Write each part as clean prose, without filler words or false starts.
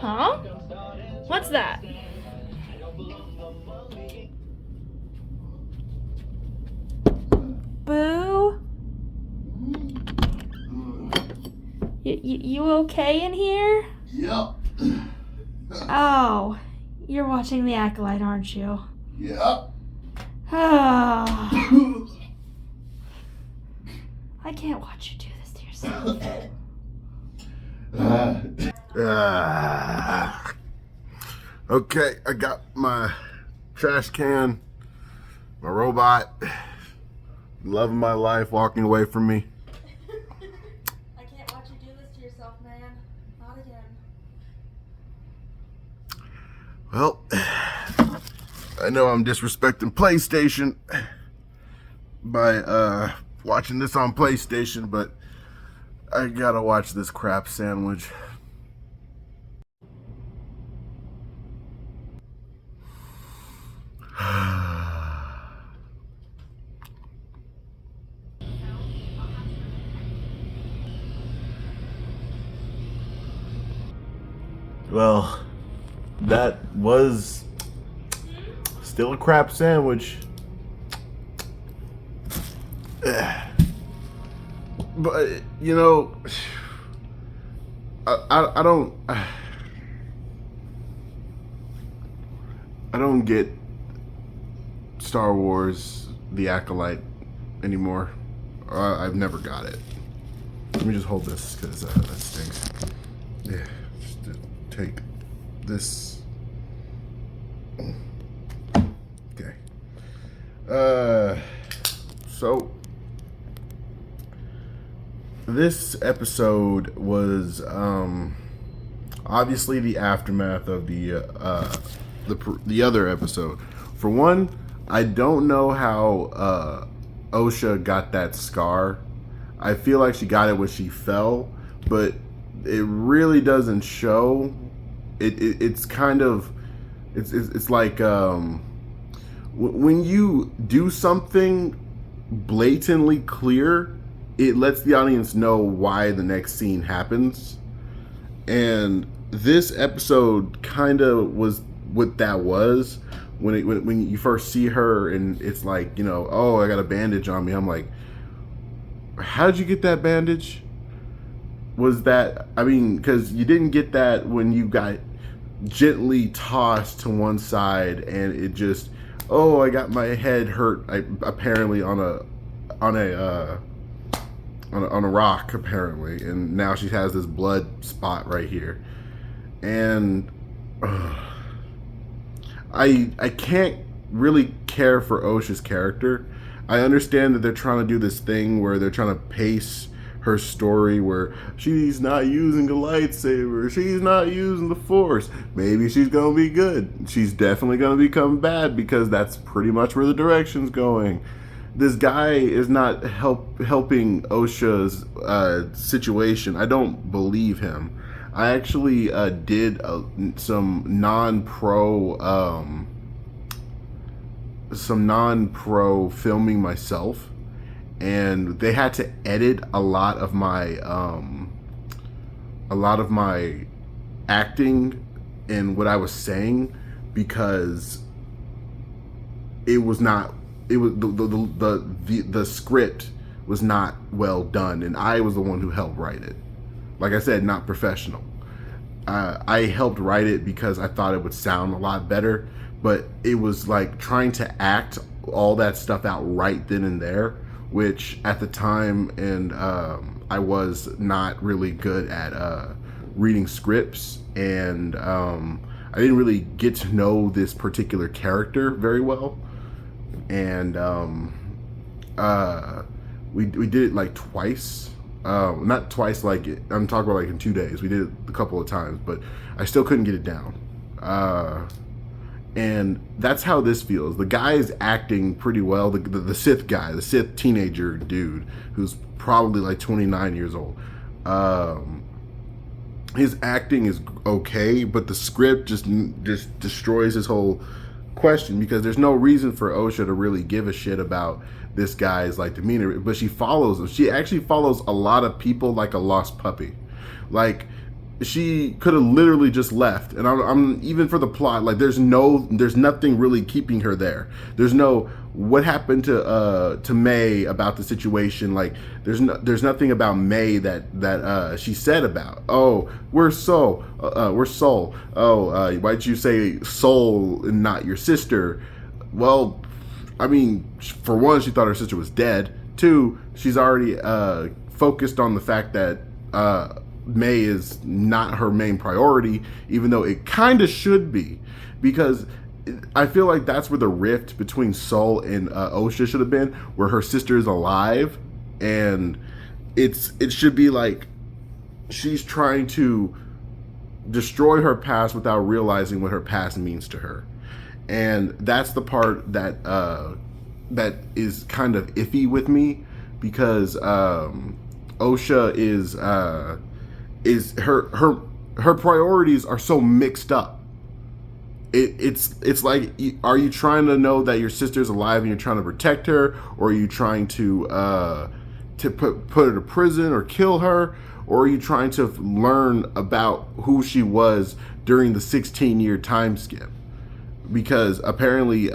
Huh? What's that? Boo? You okay in here? Yep. Oh, you're watching The Acolyte, aren't you? Yep. Oh. I can't watch you do this to yourself. Okay, I got my trash can, my robot, loving my life, walking away from me. I can't watch you do this to yourself, man. Not again. Well, I know I'm disrespecting PlayStation by watching this on PlayStation, but I gotta watch this crap sandwich. Well, that was still a crap sandwich. But, you know, I don't get Star Wars The Acolyte anymore. I've never got it. Let me just hold this because that stinks. Yeah, just to take this. Okay. So this episode was obviously the aftermath of the other episode. For one, I don't know how Osha got that scar. I feel like she got it when she fell, but it really doesn't show. It's kind of it's like when you do something blatantly clear, it lets the audience know why the next scene happens. And this episode kind of was what that was when you first see her, and it's like, you know, oh, I got a bandage on me. I'm like, how did you get that bandage? Was that, I mean, because you didn't get that when you got gently tossed to one side and it just, oh, I got my head hurt, apparently on a rock, apparently, and now she has this blood spot right here. And I can't really care for Osha's character. I understand that they're trying to do this thing where they're trying to pace her story where she's not using a lightsaber, she's not using the Force. Maybe she's gonna be good. She's definitely gonna become bad because that's pretty much where the direction's going. This guy is not helping Osha's situation. I don't believe him. I actually did some non-pro filming myself, and they had to edit a lot of my acting and what I was saying because it was the script was not well done, and I was the one who helped write it. Like I said, not professional. I helped write it because I thought it would sound a lot better, but it was like trying to act all that stuff out right then and there, which at the time, and I was not really good at reading scripts, and I didn't really get to know this particular character very well, and we did it like twice. Not twice, like I'm talking about like in 2 days. We did it a couple of times, but I still couldn't get it down. And that's how this feels. The guy is acting pretty well. The Sith guy, the Sith teenager dude, who's probably like 29 years old. His acting is okay, but the script just destroys his whole question, because there's no reason for Osha to really give a shit about this guy's like demeanor, but she follows him. She actually follows a lot of people like a lost puppy. Like, she could have literally just left, and I'm even for the plot, like there's nothing really keeping her there. There's no what happened to May about the situation. Like there's nothing about May that she said about, oh, we're Soul. Oh, why'd you say Soul and not your sister? Well, I mean, for one, she thought her sister was dead. Two, she's already focused on the fact that May is not her main priority, even though it kind of should be, because I feel like that's where the rift between Soul and Osha should have been, where her sister is alive, and it should be like she's trying to destroy her past without realizing what her past means to her, and that's the part that that is kind of iffy with me, because Osha is her priorities are so mixed up. It's like, are you trying to know that your sister's alive and you're trying to protect her, or are you trying to put her to prison or kill her, or are you trying to learn about who she was during the 16-year time skip? Because apparently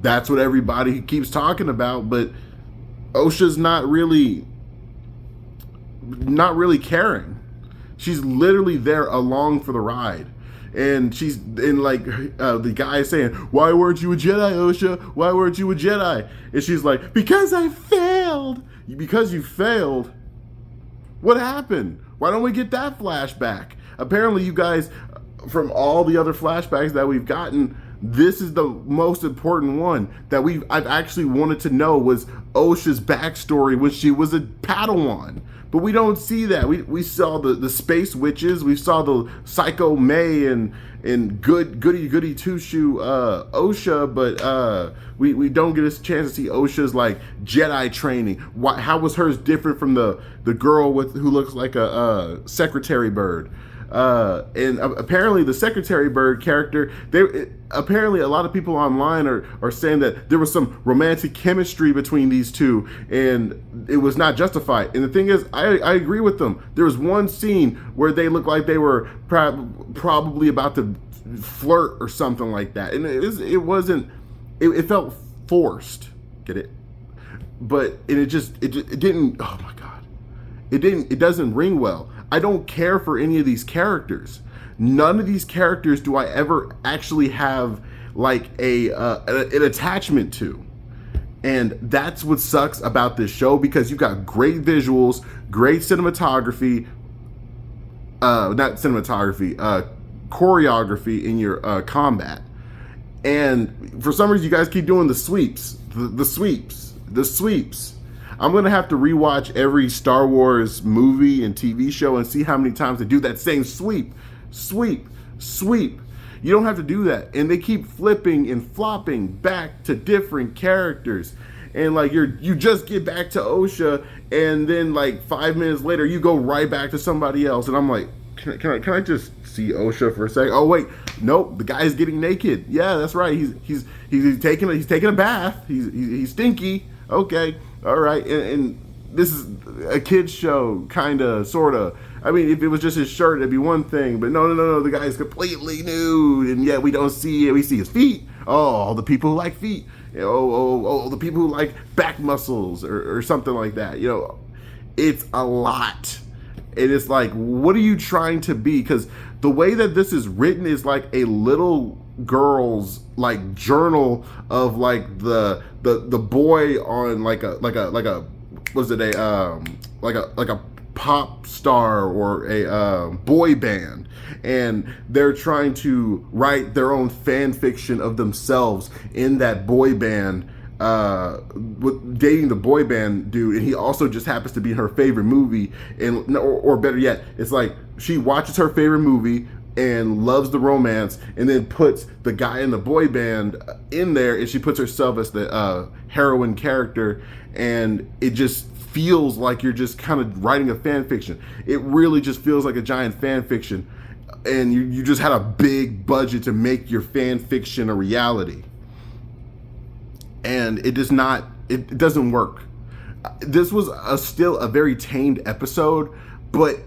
that's what everybody keeps talking about, but Osha's not really caring. She's literally there along for the ride, and she's in like the guy is saying, why weren't you a Jedi, Osha? Why weren't you a Jedi? And she's like, because I failed. Because you failed? What happened? Why don't we get that flashback? Apparently you guys, from all the other flashbacks that we've gotten, this is the most important one that I've actually wanted to know, was Osha's backstory when she was a Padawan. But we don't see that. We saw the space witches. We saw the Psycho May and goody two shoe Osha, but we don't get a chance to see Osha's like Jedi training. How was hers different from the girl who looks like a secretary bird? And apparently the secretary bird character, apparently a lot of people online are saying that there was some romantic chemistry between these two, and it was not justified. And the thing is, I agree with them. There was one scene where they looked like they were probably about to flirt or something like that, and it wasn't. It felt forced. Get it? But it didn't. Oh my god! It doesn't ring well. I don't care for any of these characters. None of these characters do I ever actually have like an attachment to. And that's what sucks about this show, because you got great visuals, great cinematography, choreography in your combat. And for some reason, you guys keep doing the sweeps. I'm going to have to rewatch every Star Wars movie and TV show and see how many times they do that same sweep. You don't have to do that. And they keep flipping and flopping back to different characters. And like you just get back to Osha, and then like 5 minutes later you go right back to somebody else. And I'm like, can I just see Osha for a second? Oh wait, nope, the guy's getting naked. Yeah, that's right. He's taking a bath. He's stinky. Okay. All right, and this is a kid's show, kind of, sort of. I mean, if it was just his shirt, it'd be one thing. But no, the guy's completely nude, and yet we don't see it. We see his feet. Oh, the people who like feet. Oh, the people who like back muscles or something like that. You know, it's a lot. And it's like, what are you trying to be? Because the way that this is written is like a little girl's like journal of like the boy on like a was it a pop star or a boy band, and they're trying to write their own fan fiction of themselves in that boy band, with dating the boy band dude, and he also just happens to be her favorite movie, and or better yet, it's like she watches her favorite movie and loves the romance, and then puts the guy in the boy band in there, and she puts herself as the heroine character, and it just feels like you're just kind of writing a fan fiction. It really just feels like a giant fan fiction, and you just had a big budget to make your fan fiction a reality. and it doesn't work. This was still a very tamed episode, but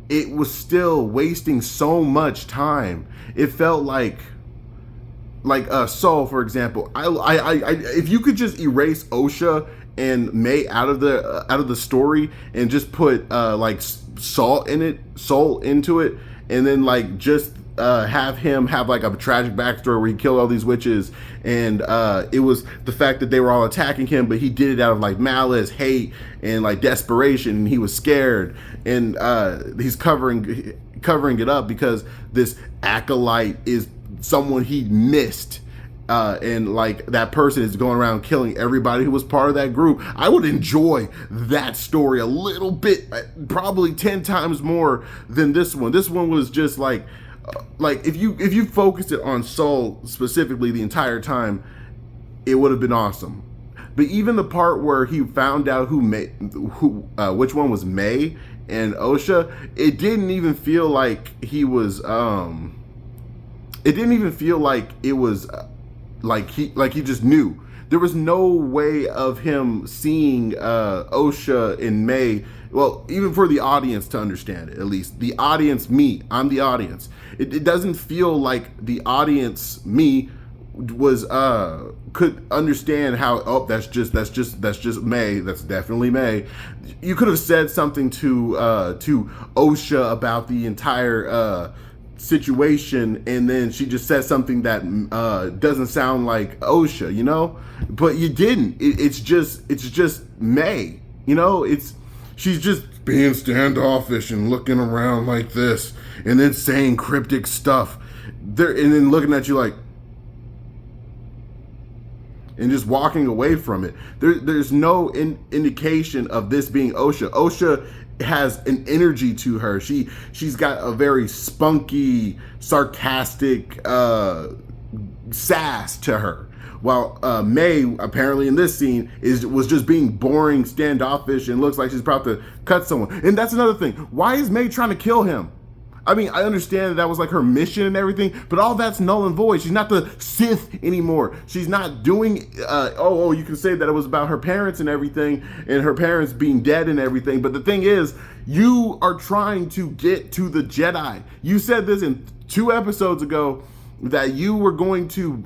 it was still wasting so much time. It felt like Soul, for example. If you could just erase OSHA and May out of the story and just put like Soul into it, and then like just have him have like a tragic backstory where he killed all these witches, and it was the fact that they were all attacking him, but he did it out of like malice, hate, and like desperation, and he was scared, and he's covering it up because this acolyte is someone he missed, and like that person is going around killing everybody who was part of that group. I would enjoy that story a little bit, probably 10 times more than this one. This one was just like if you focused it on Soul specifically the entire time, it would have been awesome. But even the part where he found out which one was May and OSHA, it didn't even feel like he was it didn't even feel like it was like he just knew. There was no way of him seeing OSHA and May, well, even for the audience to understand it, at least. The audience, me, I'm the audience. It doesn't feel like the audience, me, was could understand how, oh, that's just May, that's definitely May. You could have said something to OSHA about the entire situation, and then she just said something that doesn't sound like OSHA, you know, but you didn't. It's just May, you know. She's just being standoffish and looking around like this, and then saying cryptic stuff there, and then looking at you like, and just walking away from it. There's no indication of this being OSHA. OSHA has an energy to her. She's got a very spunky, sarcastic sass to her. While May, apparently in this scene, was just being boring, standoffish, and looks like she's about to cut someone. And that's another thing. Why is May trying to kill him? I mean, I understand that was like her mission and everything, but all that's null and void. She's not the Sith anymore. She's not doing, you can say that it was about her parents and everything, and her parents being dead and everything. But the thing is, you are trying to get to the Jedi. You said this in 2 episodes ago, that you were going to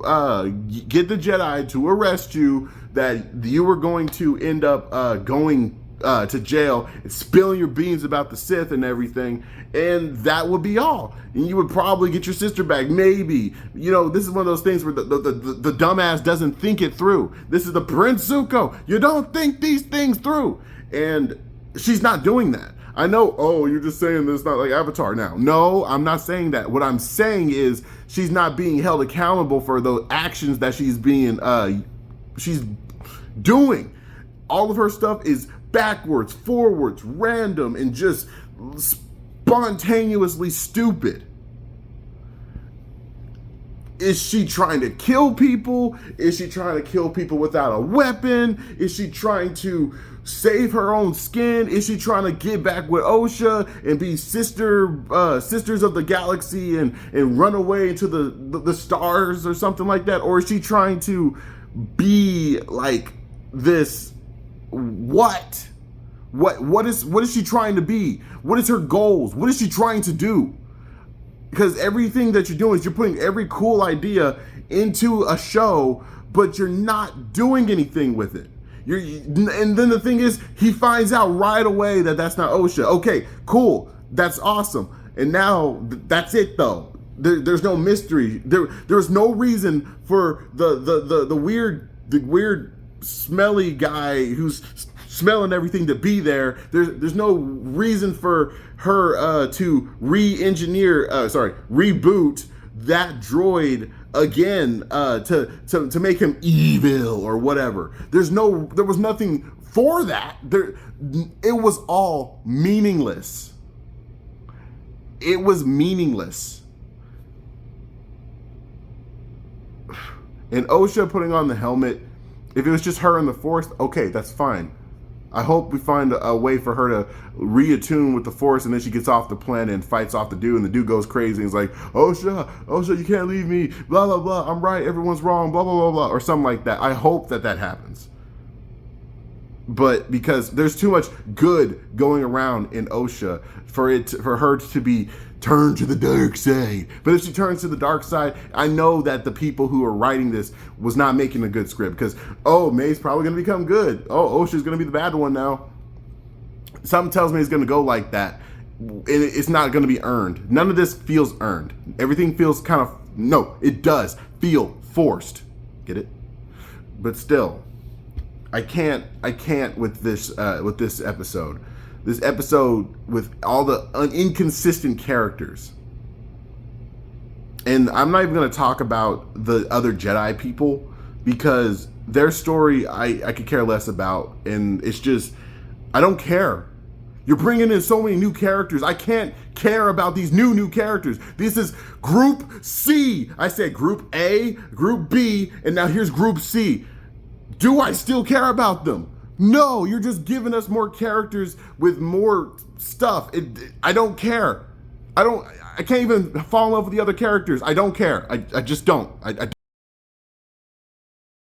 get the Jedi to arrest you, that you were going to end up going to jail and spilling your beans about the Sith and everything, and that would be all. And you would probably get your sister back, maybe. You know, this is one of those things where the dumbass doesn't think it through. This is the Prince Zuko. You don't think these things through. And she's not doing that. I know, you're just saying this not like Avatar now. No, I'm not saying that. What I'm saying is she's not being held accountable for the actions that she's doing. All of her stuff is backwards, forwards, random, and just spontaneously stupid. Is she trying to kill people? Is she trying to kill people without a weapon? Is she trying to save her own skin? Is she trying to get back with OSHA and be sisters of the galaxy and run away into the stars or something like that? Or is she trying to be like this? What is she trying to be? What is her goals? What is she trying to do? Because everything that you're doing is you're putting every cool idea into a show, but you're not doing anything with it. And then the thing is, he finds out right away that that's not OSHA. Okay, cool, that's awesome. And now that's it though. There's no mystery. There's no reason for the weird smelly guy who's smelling everything to be there. There's no reason for her to reboot that droid again to make him evil or whatever. There was nothing for that. It was all meaningless. It was meaningless. And OSHA putting on the helmet, if it was just her in the Force, okay, that's fine. I hope we find a way for her to reattune with the Force, and then she gets off the planet and fights off the dude, and the dude goes crazy and is like, Osha, you can't leave me, blah, blah, blah, I'm right, everyone's wrong, blah, blah, blah, blah, or something like that. I hope that happens. But because there's too much good going around in Osha for her to be turned to the dark side. But if she turns to the dark side, I know that the people who are writing this was not making a good script, because May's probably going to become good. Osha's going to be the bad one now. Something tells me it's going to go like that, and it's not going to be earned. None of this feels earned. Everything feels no, it does feel forced. Get it? But still, I can't with this episode. This episode with all the inconsistent characters. And I'm not even going to talk about the other Jedi people, because their story I could care less about, and it's just, I don't care. You're bringing in so many new characters. I can't care about these new characters. This is Group C. I said Group A, Group B, and now here's Group C. Do I still care about them? No, you're just giving us more characters with more stuff. I don't care. I can't even fall in love with the other characters. I don't care. I just don't. I